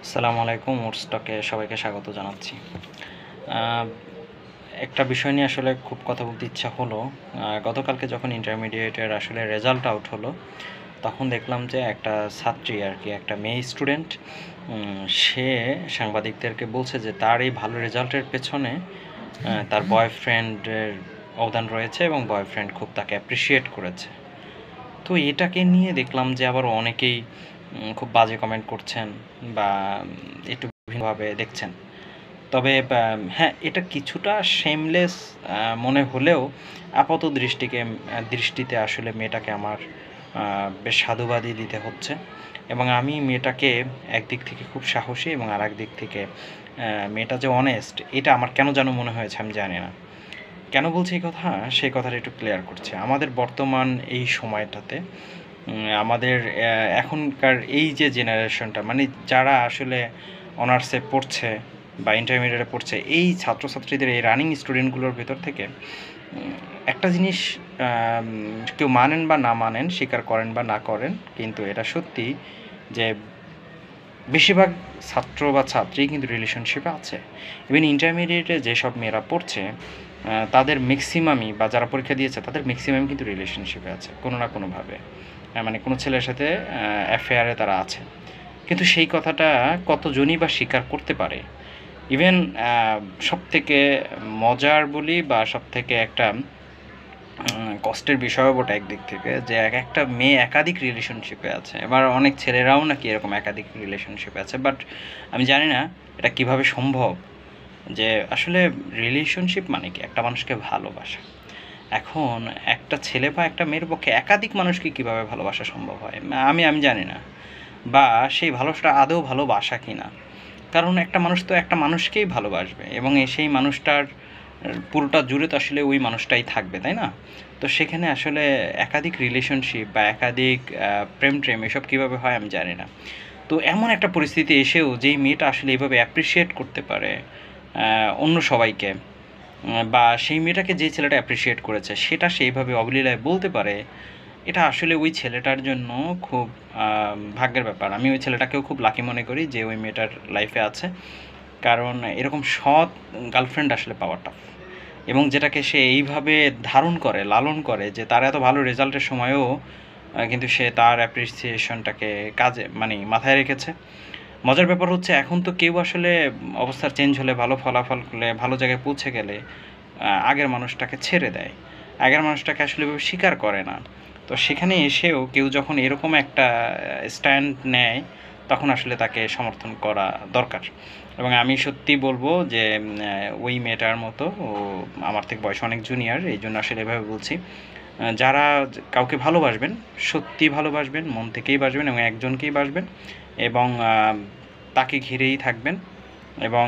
আসসালামু আলাইকুম। উডস্টকে সবাইকে স্বাগত জানাচ্ছি। একটা বিষয় নিয়ে আসলে খুব কথা বলতে ইচ্ছা হলো। গতকালকে যখন ইন্টারমিডিয়েটের আসলে রেজাল্ট আউট হলো, তখন দেখলাম যে একটা ছাত্রী আরকি, একটা মেয়ে স্টুডেন্ট, সে সাংবাদিকদেরকে বলছে যে তার এই ভালো রেজাল্টের পেছনে তার বয়ফ্রেন্ডের অবদান রয়েছে এবং বয়ফ্রেন্ড খুব তাকে অ্যাপ্রিশিয়েট করেছে। তো এটাকে নিয়ে দেখলাম যে আবার অনেকেই খুব বাজে কমেন্ট করছেন বা একটু বিভিন্নভাবে দেখছেন। তবে হ্যাঁ, এটা কিছুটা শেমলেস মনে হলেও আপাত দৃষ্টিতে আসলে মেয়েটাকে আমার বেশ সাধুবাদই দিতে হচ্ছে। এবং আমি মেয়েটাকে একদিক থেকে খুব সাহসী এবং আরেক দিক থেকে মেয়েটা যে অনেস্ট, এটা আমার কেন যেন মনে হয়েছে, আমি জানি না। কেন বলছি এই কথা? সেই কথাটা একটু ক্লিয়ার করছি। আমাদের বর্তমান এই সময়টাতে আমাদের এখনকার এই যে জেনারেশনটা, মানে যারা আসলে অনার্সে পড়ছে বা ইন্টারমিডিয়েটে পড়ছে, এই ছাত্রছাত্রীদের, এই রানিং স্টুডেন্টগুলোর ভেতর থেকে একটা জিনিস কেউ মানেন বা না মানেন, স্বীকার করেন বা না করেন, কিন্তু এটা সত্যি যে বেশিরভাগ ছাত্র বা ছাত্রী কিন্তু রিলেশনশিপে আছে। ইভেন ইন্টারমিডিয়েটে যেসব মেয়েরা পড়ছে, তাদের ম্যাক্সিমামই, বা যারা পরীক্ষা দিয়েছে তাদের ম্যাক্সিমাম কিন্তু রিলেশনশিপে আছে কোনো না কোনোভাবে। মানে কোনো ছেলের সাথে অ্যাফেয়ারে তারা আছে। কিন্তু সেই কথাটা কতজনই বা স্বীকার করতে পারে? ইভেন সবথেকে মজার বলি বা সবথেকে একটা কষ্টের বিষয়ও বটে একদিক থেকে, যে একটা মেয়ে একাধিক রিলেশনশিপে আছে। এবার অনেক ছেলেরাও নাকি এরকম একাধিক রিলেশনশিপে আছে। বাট আমি জানি না এটা কিভাবে সম্ভব, যে আসলে রিলেশনশিপ মানে কি? একটা মানুষকে ভালোবাসা। এখন একটা ছেলে বা একটা মেয়ের পক্ষে একাধিক মানুষকে কীভাবে ভালোবাসা সম্ভব হয়? আমি জানি না। বা সেই ভালোবাসাটা আদৌ ভালোবাসা কি না? কারণ একটা মানুষ তো একটা মানুষকেই ভালোবাসবে এবং সেই মানুষটার পুরোটা জুড়ে তো আসলে ওই মানুষটাই থাকবে, তাই না? তো সেখানে আসলে একাধিক রিলেশনশিপ বা একাধিক প্রেম এসব কীভাবে হয় আমি জানি না। তো এমন একটা পরিস্থিতি এসেও যেই মেয়েটা আসলে এইভাবে অ্যাপ্রিশিয়েট করতে পারে অন্য সবাইকে, বা সেই মেয়েটাকে যে ছেলেটা অ্যাপ্রিশিয়েট করেছে সেটা সেইভাবে অবলীলায় বলতে পারে, এটা আসলে ওই ছেলেটার জন্য খুব ভাগ্যের ব্যাপার। আমি ওই ছেলেটাকেও খুব লাকি মনে করি যে ওই মেয়েটার লাইফে আছে। কারণ এরকম সৎ গার্লফ্রেন্ড আসলে পাওয়া টাফ। এবং যেটাকে সে এইভাবে ধারণ করে, লালন করে, যে তার এত ভালো রেজাল্টের সময়েও কিন্তু সে তার অ্যাপ্রিসিয়েশনটাকে কাজে, মানে মাথায় রেখেছে। মজার ব্যাপার হচ্ছে, এখন তো কেউ আসলে অবস্থার চেঞ্জ হলে, ভালো ফলাফল করলে, ভালো জায়গায় পৌঁছে গেলে আগের মানুষটাকে ছেড়ে দেয়। আগের মানুষটাকে আসলে এভাবে স্বীকার করে না। তো সেখানে এসেও কেউ যখন এরকম একটা স্ট্যান্ড নেয়, তখন আসলে তাকে সমর্থন করা দরকার। এবং আমি সত্যিই বলবো যে ওই মেয়েটার মতো, ও আমার থেকে বয়সে অনেক জুনিয়র, এই জন্য আসলে এভাবে বলছি। যারা কাউকে ভালোবাসবেন, সত্যি ভালোবাসবেন, মন থেকেই বাসবেন এবং একজনকেই বাসবেন, এবং তাকে ঘিরেই থাকবেন, এবং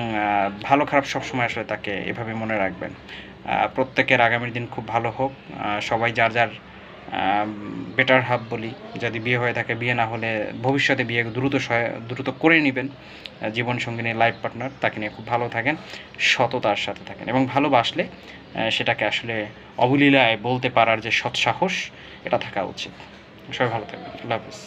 ভালো খারাপ সবসময় আসলে তাকে এভাবে মনে রাখবেন। প্রত্যেকের আগামীর দিন খুব ভালো হোক। সবাই যার যার বেটার হাফ বলি, যদি বিয়ে হয়ে থাকে, বিয়ে না হলে ভবিষ্যতে বিয়ে দ্রুত করে নেবেন। জীবনসঙ্গিনী, লাইফ পার্টনার, তাকে নিয়ে খুব ভালো থাকেন, সততার সাথে থাকেন, এবং ভালোবাসলে সেটাকে আসলে অবলীলায় বলতে পারার যে সৎসাহস, এটা থাকা উচিত। সবাই ভালো থাকবেন। আল্লাহ হাফেজ।